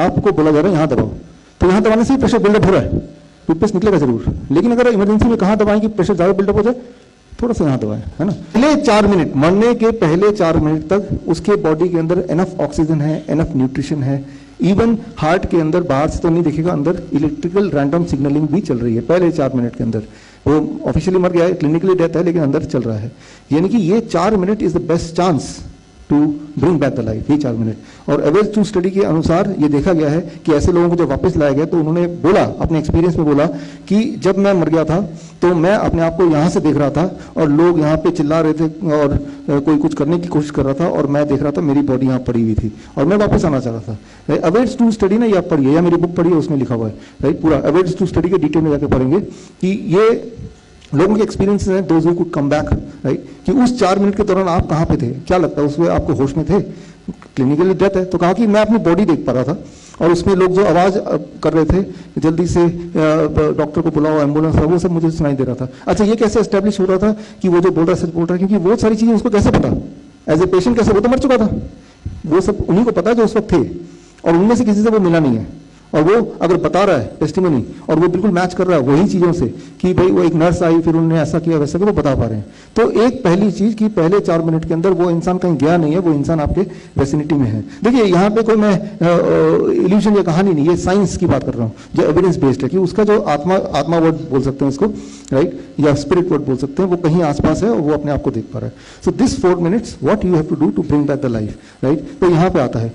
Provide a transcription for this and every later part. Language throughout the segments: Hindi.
आपको बोला जा रहा है यहाँ दबाओ, तो यहाँ दबाने से प्रेशर बिल्डअप हो रहा है, टूथपेस्ट निकलेगा जरूर। लेकिन अगर इमरजेंसी में कहाँ दबाएं कि प्रेशर ज़्यादा बिल्डअप हो जाए, थोड़ा सा यहाँ दबाएं, है ना। पहले 4 मिनट, मरने के पहले 4 मिनट तक उसके बॉडी के अंदर एनफ ऑक्सीजन है, एनफ न्यूट्रिशन है, इवन हार्ट के अंदर बाहर से तो नहीं दिखेगा, अंदर इलेक्ट्रिकल रैंडम सिग्नलिंग भी चल रही है पहले 4 मिनट के अंदर। वो ऑफिशियली मर गया है, क्लिनिकली डेथ है, लेकिन अंदर चल रहा है। यानी कि ये 4 minute is the best chance to bring back the life, ये 4 मिनट। और एवरेज टू स्टडी के अनुसार ये देखा गया है कि ऐसे लोगों को जब वापस लाया गया तो उन्होंने बोला, अपने एक्सपीरियंस में बोला कि जब मैं मर गया था तो मैं अपने आप को यहाँ से देख रहा था और लोग यहाँ पे चिल्ला रहे थे और कोई कुछ करने की कोशिश कर रहा था और मैं देख रहा था मेरी बॉडी यहाँ पड़ी हुई थी और मैं वापस आना चाह रहा था। एवरेज टू स्टडी ना, ये आप पढ़िए या मेरी बुक पढ़िए, उसमें लिखा हुआ है, राइट। पूरा एवरेज टू स्टडी के डिटेल में जाकर पढ़ेंगे कि ये लोगों के एक्सपीरियंस हैं, those who could come back, right, कि उस 4 मिनट के दौरान आप कहाँ पे थे, क्या लगता है उसमें आपको होश में थे, क्लिनिकली डेथ है। तो कहा कि मैं अपनी बॉडी देख पा रहा था और उसमें लोग जो आवाज़ कर रहे थे जल्दी से डॉक्टर को बुलाओ, एम्बुलेंस, वो सब मुझे सुनाई दे रहा था। अच्छा, ये कैसे एस्टेब्लिश हो रहा था कि वो जो बोल रहा है सच बोल रहा है, क्योंकि वो सारी चीज़ें उसको कैसे पता, एज ए पेशेंट कैसे, वो तो मर चुका था, वो सब उन्हीं को पता है जो उस वक्त थे, और उनमें से किसी से वो मिला नहीं है। और वो अगर बता रहा है टेस्टिमनी और वो बिल्कुल मैच कर रहा है वही चीज़ों से कि भाई वो एक नर्स आई फिर उन्होंने ऐसा किया वैसा किया, वो बता पा रहे हैं। तो एक पहली चीज़ कि पहले 4 मिनट के अंदर वो इंसान कहीं गया नहीं है, वो इंसान आपके वेसिनिटी में है। देखिए यहाँ पे कोई मैं इल्यूजन या कहानी नहीं, ये साइंस की बात कर रहा हूँ जो एविडेंस बेस्ड है कि उसका जो आत्मा वर्ड बोल सकते हैं इसको, राइट, या स्पिरिट वर्ड बोल सकते हैं, वो कहीं आसपास है और वो अपने आप को देख पा रहा है। So this 4 minutes what you have to do to bring back the life, right. तो यहाँ पे आता है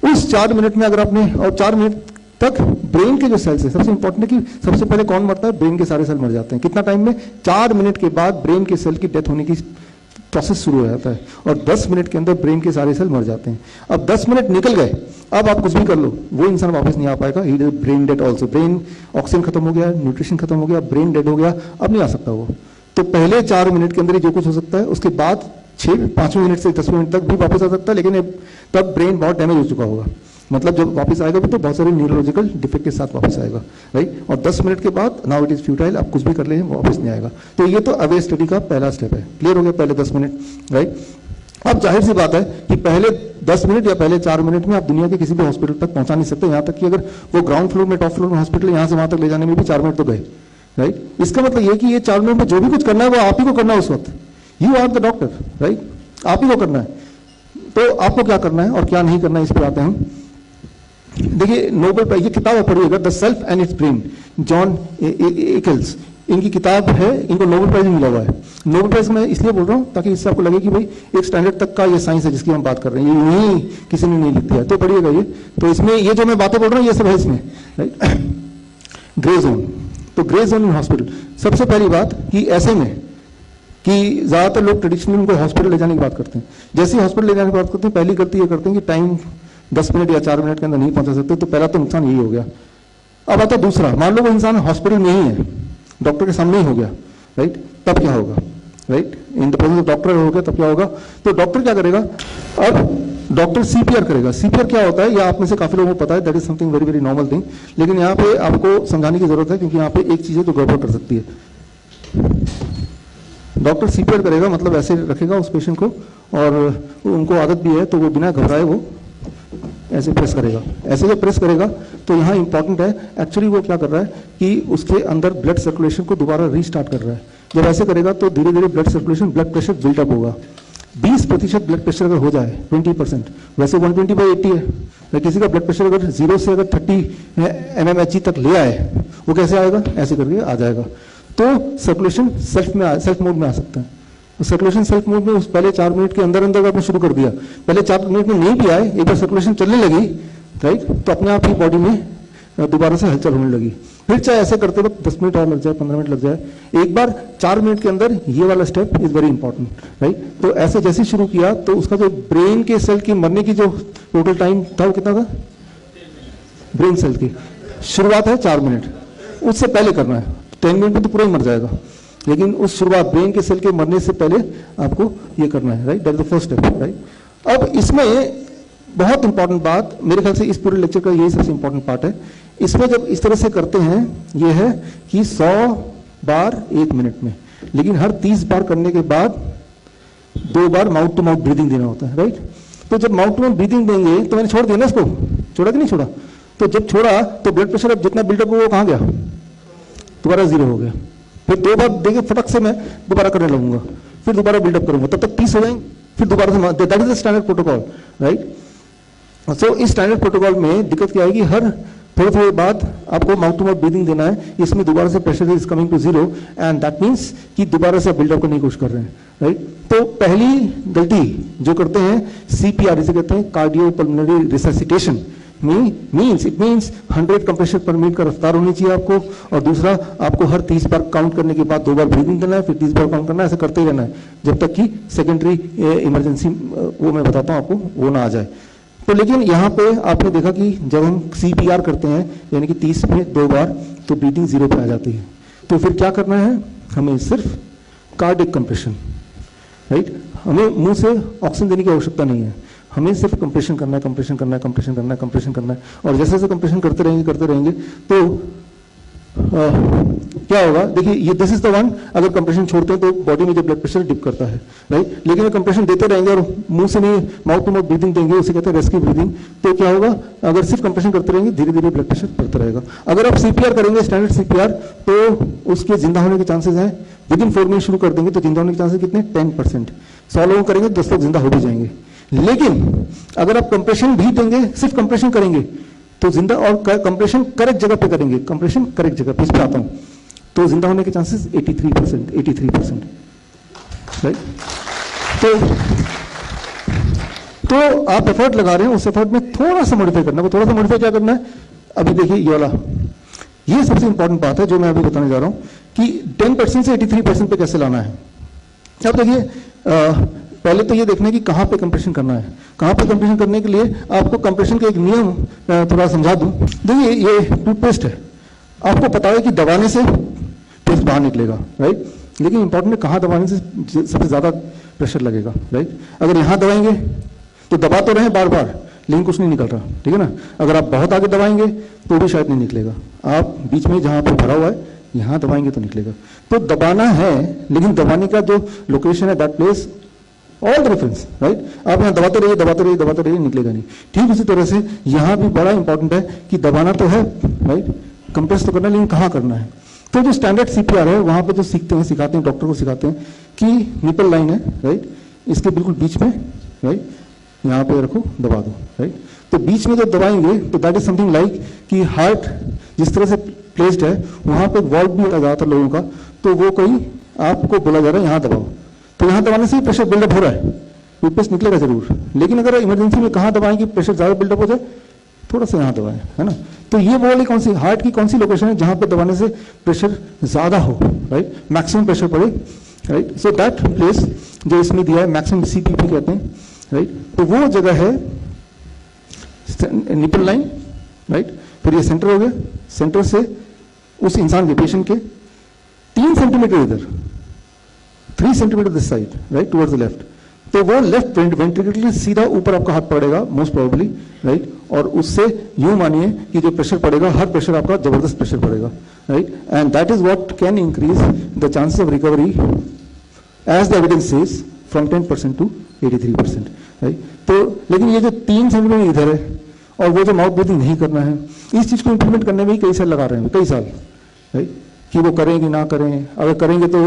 उस 4 मिनट में अगर आपने, और 4 मिनट तक ब्रेन के जो सेल्स है, सबसे इंपॉर्टेंट है कि सबसे पहले कौन मरता है, ब्रेन के सारे सेल मर जाते हैं। कितना टाइम में, 4 मिनट के बाद ब्रेन के सेल की डेथ होने की प्रोसेस शुरू हो जाता है और 10 मिनट के अंदर ब्रेन के सारे सेल मर जाते हैं। अब 10 मिनट निकल गए, अब आप कुछ भी कर लो, वो इंसान वापस नहीं आ पाएगा, he is brain dead also. Brain oxygen खत्म हो गया, न्यूट्रिशन खत्म हो गया, ब्रेन डेड हो गया, अब नहीं आ सकता वो। तो पहले 4 मिनट के अंदर ही जो कुछ हो सकता है, उसके बाद 5वें मिनट से 10वें मिनट तक भी वापस आ सकता है, लेकिन तब ब्रेन बहुत डैमेज हो चुका होगा। मतलब जब वापस आएगा भी तो बहुत सारे न्यूरोलॉजिकल डिफेक्ट के साथ वापस आएगा, राइट। और 10 मिनट के बाद नाउ इट इज फ्यूटाइल, आप कुछ भी कर लें वापस नहीं आएगा। तो ये तो अवे स्टडी का पहला स्टेप है। क्लियर हो गया पहले 10 मिनट, राइट। अब जाहिर सी बात है कि पहले 10 मिनट या पहले 4 मिनट में आप दुनिया के किसी भी हॉस्पिटल तक पहुंचा नहीं सकते, यहाँ तक कि अगर वो ग्राउंड फ्लोर में, टॉप फ्लोर में हॉस्पिटल, यहाँ से वहां तक ले जाने में भी 4 मिनट तो गए, राइट। इसका मतलब ये कि ये 4 मिनट में जो भी कुछ करना है वो आप ही को करना है उस वक्त। You are the doctor, right, आप ही को करना है। तो आपको क्या करना है और क्या नहीं करना है, इस पर आते हैं हम। देखिए नोबेल प्राइज, ये किताब पढ़िएगा, the self and its brain, John Eccles, इनकी किताब है, इनको नोबेल प्राइज मिला हुआ है। नोबेल प्राइज मैं इसलिए बोल रहा हूँ ताकि इससे आपको लगे कि भाई एक स्टैंडर्ड तक का ये साइंस है जिसकी हम बात कर रहे हैं, ये नहीं किसी ने नहीं लिख दिया। तो पढ़िएगा ये, तो इसमें ये जो मैं बातें बोल रहा हूँ ये सब है इसमें, राइट। ग्रे जोन, तो ग्रे जोन इन हॉस्पिटल, सबसे पहली बात कि ऐसे में कि ज्यादातर लोग ट्रेडिशनली उनको हॉस्पिटल ले जाने की बात करते हैं। जैसे ही हॉस्पिटल ले जाने की बात करते हैं, पहली गलती ये करते हैं कि टाइम 10 मिनट या 4 मिनट के अंदर नहीं पहुंचा सकते, तो पहला तो नुकसान यही हो गया। अब आता दूसरा, मान लो वो इंसान हॉस्पिटल में ही है, डॉक्टर के सामने ही हो गया, राइट, तब क्या होगा, right, in the presence of doctor हो गया, तब क्या होगा। तो डॉक्टर क्या करेगा, अब डॉक्टर सीपीआर करेगा। सीपीआर क्या होता है, या आप में से काफी लोगों को पता है, that is something very very normal thing, लेकिन यहाँ पे आपको समझाने की जरूरत है क्योंकि यहाँ पे एक चीज है जो गड़बड़ कर सकती है। डॉक्टर सीपीआर करेगा, मतलब ऐसे रखेगा उस पेशेंट को, और उनको आदत भी है तो वो बिना घबराए वो ऐसे प्रेस करेगा। ऐसे जब प्रेस करेगा तो यहाँ इंपॉर्टेंट है, एक्चुअली वो क्या कर रहा है कि उसके अंदर ब्लड सर्कुलेशन को दोबारा रीस्टार्ट कर रहा है। जब ऐसे करेगा तो धीरे धीरे blood circulation, blood pressure built up होगा। 20% ब्लड प्रेशर अगर हो जाए, 20%, वैसे 120/80 है, किसी का ब्लड प्रेशर अगर 0 से अगर 30 mmHg तक ले आए, वो कैसे आएगा, ऐसे करके आ जाएगा। तो सर्कुलेशन सेल्फ मोड में आ सकता है। सर्कुलेशन सेल्फ मोड में उस पहले 4 मिनट के अंदर अंदर आपने शुरू कर दिया, पहले 4 मिनट में नहीं भी आए, एक बार सर्कुलेशन चलने लगी, राइट, तो अपने आप ही बॉडी में दोबारा से हलचल होने लगी। फिर चाहे ऐसे करते वक्त 10 मिनट और लग जाए, 15 मिनट लग जाए, एक बार 4 मिनट के अंदर ये वाला step is very important, right. तो ऐसे जैसे शुरू किया तो उसका जो ब्रेन के सेल की मरने की जो टोटल टाइम था वो कितना था, ब्रेन सेल की शुरुआत है 4 मिनट, उससे पहले करना है। 10 मिनट में तो पूरा ही मर जाएगा, लेकिन उस शुरुआत ब्रेन के सेल के मरने से पहले आपको ये करना है, right, that is the first step, right. अब इसमें बहुत इंपॉर्टेंट बात, मेरे ख्याल से इस पूरे लेक्चर का यही सबसे इंपॉर्टेंट पार्ट है। इसमें जब इस तरह से करते हैं, ये है कि 100 बार 1 मिनट में, लेकिन हर 30 बार करने के बाद 2 बार माउथ टू माउथ ब्रीदिंग देना होता है, राइट। तो जब माउथ टू माउथ ब्रीदिंग देंगे तो मैंने छोड़ दिया ना इसको, छोड़ा कि नहीं छोड़ा, तो जब छोड़ा तो ब्लड प्रेशर अब जितना बिल्डअप हुआ वो कहाँ गया, दोबारा जीरो हो गया। फिर 2 बार देखिए फटक से मैं दोबारा करने लगूंगा, फिर दोबारा बिल्डअप करूंगा, तब तक 30 हो जाएंगे, फिर दोबारा से, that is the standard protocol, right. So इस स्टैंडर्ड प्रोटोकॉल में दिक्कत क्या है कि हर थोड़े थोड़े बाद आपको माउथ टू माउथ ब्रीदिंग देना है, इसमें दोबारा से pressure is coming to zero and that means कि दोबारा से बिल्डअप करने की कोशिश कर रहे हैं, राइट। तो पहली गलती जो करते हैं CPR, इसे कहते हैं cardio pulmonary resuscitation, it means 100 compression पर मिनट का रफ्तार होनी चाहिए आपको, और दूसरा आपको हर 30 बार काउंट करने के बाद 2 बार ब्रीदिंग देना है, फिर 30 बार काउंट करना है, ऐसा करते ही रहना है जब तक कि सेकेंडरी इमरजेंसी वो मैं बताता हूँ आपको वो ना आ जाए। तो लेकिन यहाँ पे आपने देखा कि जब हम CPR करते हैं यानी कि 30 में 2 बार, तो ब्रीदिंग जीरो पे आ जाती है। तो फिर क्या करना है, हमें सिर्फ कार्डियक कंप्रेशन, राइट, हमें मुंह से ऑक्सीजन देने की आवश्यकता नहीं है, हमें सिर्फ कंप्रेशन करना है, कंप्रेशन करना है, कंप्रेशन करना है, कंप्रेशन करना है, और जैसे जैसे कंप्रेशन करते रहेंगे तो क्या होगा, देखिए ये दिस इज द वन, अगर कंप्रेशन छोड़ते हैं तो बॉडी में जो ब्लड प्रेशर डिप करता है, राइट। लेकिन अगर कंप्रेशन देते रहेंगे और मुंह से नहीं माउथ टू माउथ ब्रीदिंग देंगे, उसे कहते हैं रेस्क्यू ब्रीदिंग, तो क्या होगा, अगर सिर्फ कंप्रेशन करते रहेंगे धीरे धीरे ब्लड प्रेशर बढ़ता रहेगा। अगर आप CPR करेंगे स्टैंडर्ड CPR, तो उसके जिंदा होने के चांसेस हैं, विद इन 4 मिनट शुरू कर देंगे तो जिंदा होने के चांसेस कितने, 10%। 100 लोगों करेंगे 10 लोग जिंदा हो भी जाएंगे। लेकिन अगर आप कंप्रेशन भी देंगे, सिर्फ कंप्रेशन करेंगे तो जिंदा, और कंप्रेशन करेक्ट जगह पे करेंगे, कंप्रेशन करेक्ट जगह पे, इस पे आता हूं, तो जिंदा होने के चांसेस 83%, राइट। तो आप एफर्ट लगा रहे हैं, उस एफर्ट में थोड़ा सा मॉडिफाई करना है। थोड़ा सा मॉडिफाई क्या करना है, अभी देखिए ये वाला, ये सबसे इंपॉर्टेंट बात है जो मैं अभी बताने जा रहा हूं कि 10% से 83% पे कैसे लाना है। अब देखिए पहले तो ये देखना है कि कहाँ पे कंप्रेशन करना है। कहाँ पे कंप्रेशन करने के लिए आपको कंप्रेशन का एक नियम थोड़ा समझा दूं। देखिए ये टूथपेस्ट है, आपको पता है कि दबाने से पेस्ट बाहर निकलेगा, राइट, लेकिन इंपॉर्टेंट है कहाँ दबाने से सबसे ज्यादा प्रेशर लगेगा, राइट। अगर यहाँ दबाएंगे तो दबा तो रहे बार बार लेकिन कुछ नहीं निकल रहा, ठीक है ना। अगर आप बहुत आगे दबाएंगे तो भी शायद नहीं निकलेगा, आप बीच में जहाँ पे भरा हुआ है यहाँ दबाएंगे तो निकलेगा। तो दबाना है, लेकिन दबाने का जो लोकेशन है that place all the difference, right. आप यहाँ दबाते रहिए, निकलेगा नहीं। ठीक उसी तरह से यहाँ भी बड़ा इंपॉर्टेंट है कि दबाना तो है, राइट, कंप्रेस तो करना है, लेकिन कहाँ करना है। तो जो स्टैंडर्ड CPR है वहां पे जो सिखाते हैं डॉक्टर को सिखाते हैं कि निपल लाइन है, राइट, इसके बिल्कुल बीच में, राइट, यहाँ पे रखो, दबा दो, राइट। तो बीच में जब दबाएंगे तो दैट इज समथिंग लाइक कि हार्ट जिस तरह से प्लेस्ड है वहां पे वॉल्व भी होता है ज्यादातर लोगों का, तो वो कोई आपको बोला जा रहा है यहाँ दबाओ, तो यहाँ दबाने से प्रेशर बिल्डअप हो रहा है, टूथपेस्ट निकलेगा जरूर। लेकिन अगर इमरजेंसी में कहाँ दबाएं कि प्रेशर ज्यादा बिल्डअप हो जाए, थोड़ा सा यहाँ दबाएं, है ना। तो ये वो वाली कौन सी हार्ट की कौन सी लोकेशन है जहां पे दबाने से प्रेशर ज्यादा हो, राइट, मैक्सिमम प्रेशर पड़े, राइट। सो दैट प्लेस जो इसमें दिया है मैक्सिमम CPP कहते हैं, राइट। तो वो जगह है निपल लाइन, राइट। फिर ये सेंटर हो गया, सेंटर से उस इंसान के पेशेंट के 3 सेंटीमीटर इधर, 3 centimetre this side, right, towards the left. तो वो लेफ्ट वेंट्रिकल सीधा ऊपर आपका हाथ पड़ेगा मोस्ट प्रोबेबली, राइट। और उससे यूं मानिए कि जो प्रेशर पड़ेगा, हर प्रेशर आपका जबरदस्त प्रेशर पड़ेगा, right. And that is what can increase the chances of recovery as the evidence says from 10% to 83%, right. तो लेकिन ये जो 3 सेंटीमीटर इधर है और वो जो माउथ ब्रीथिंग नहीं करना है, इस चीज को इंप्लीमेंट करने में ही कई साल लगा रहे हैं, कई साल, राइट, कि वो करें कि ना करें। अगर करेंगे तो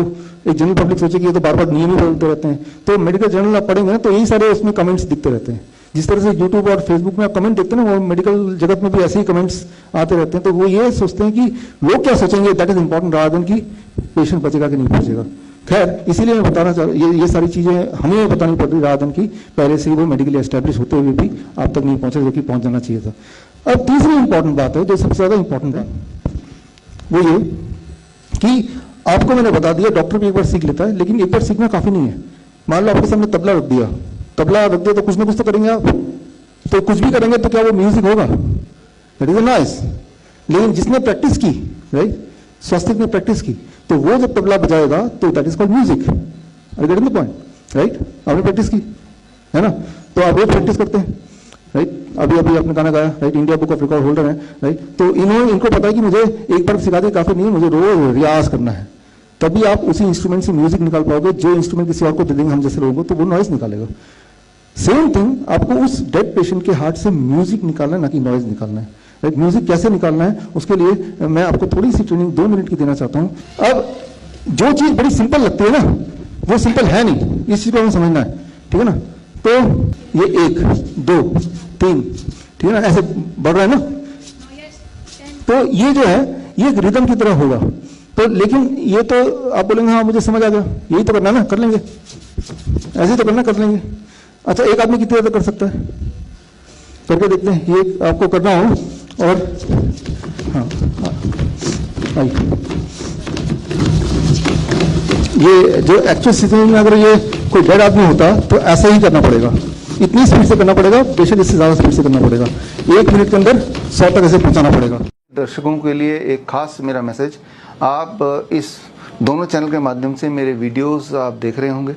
एक जनरल पब्लिक सोचे कि ये तो बार बार नियम ही बदलते रहते हैं। तो मेडिकल जर्नल आप पढ़ेंगे ना तो यही सारे उसमें कमेंट्स दिखते रहते हैं। जिस तरह से यूट्यूब और फेसबुक में आप कमेंट देखते हैं ना, वो मेडिकल जगत में भी ऐसे ही कमेंट्स आते रहते हैं। तो वो ये सोचते हैं कि लोग क्या सोचेंगे, that is important rather than कि पेशेंट बचेगा कि नहीं बचेगा। खैर इसीलिए मैं बताना चाह रहा हूँ, ये सारी चीजें हमें बतानी पड़ रही रादर देन कि पहले से ही वो मेडिकली एस्टेब्लिश होते हुए भी आप तक नहीं पहुंचे, जो कि पहुंच जाना चाहिए था। अब तीसरी इंपॉर्टेंट बात है जो सबसे ज्यादा इंपॉर्टेंट है, वो ये कि आपको मैंने बता दिया डॉक्टर भी एक बार सीख लेता है, लेकिन एक बार सीखना काफी नहीं है। मान लो आपके सामने तबला रख दिया तो कुछ ना कुछ तो करेंगे आप, तो कुछ भी करेंगे तो क्या वो म्यूजिक होगा, दैट इज नाइस। लेकिन जिसने प्रैक्टिस की, राइट, स्वास्थ्य ने प्रैक्टिस की, तो वो जब तबला बजाएगा तो that is called music. Are getting the point, right. आपने प्रैक्टिस की है ना, तो आप वो प्रैक्टिस करते हैं, राइट। अभी आपने गाना गाया, right, India book of record holder है, राइट। तो इनको पता है कि मुझे एक बार सिखा दे काफी नहीं है, मुझे रोज रियाज करना है, तभी आप उसी इंस्ट्रूमेंट से म्यूजिक निकाल पाओगे। जो इंस्ट्रूमेंट किसी और को दे देंगे हम जैसे लोगों को, तो वो नॉइज निकालेगा। सेम थिंग आपको उस डेड पेशेंट के हार्ट से म्यूजिक निकालना है, ना कि नॉइज निकालना है, म्यूजिक कैसे निकालना है उसके लिए मैं आपको थोड़ी सी ट्रेनिंग 2 मिनट की देना चाहता हूं। अब जो चीज बड़ी सिंपल लगती है ना वो सिंपल है नहीं, इस चीज को हमें समझना है, ठीक है ना। तो ये 1 2 3, ठीक है ना, ऐसे बढ़ रहा है ना। तो ये जो है ये एक रिदम की तरह होगा। तो लेकिन ये तो आप बोलेंगे हाँ मुझे समझ आ गया, यही तो करना ना, कर लेंगे, ऐसे तो करना, कर लेंगे। अच्छा एक आदमी कितनी देर कर सकता है, करके देखते हैं। ये आपको करना हो और हाँ आइए, ये जो एक्चुअल सिचुएशन में अगर ये कोई डेड आदमी होता तो ऐसा ही करना पड़ेगा, इतनी स्पीड से करना पड़ेगा, बेशक इससे ज्यादा स्पीड से करना पड़ेगा। 1 मिनट के अंदर 100 तक ऐसे पहुंचाना पड़ेगा। दर्शकों के लिए एक खास मेरा मैसेज, आप इस दोनों चैनल के माध्यम से मेरे वीडियोस आप देख रहे होंगे,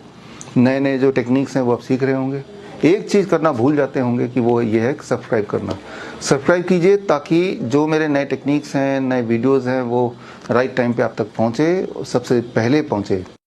नए नए जो टेक्निक्स हैं वो आप सीख रहे होंगे। एक चीज़ करना भूल जाते होंगे कि वो ये है सब्सक्राइब करना। सब्सक्राइब कीजिए ताकि जो मेरे नए टेक्निक्स हैं, नए वीडियोस हैं वो राइट टाइम पे आप तक पहुँचे, सबसे पहले पहुँचे।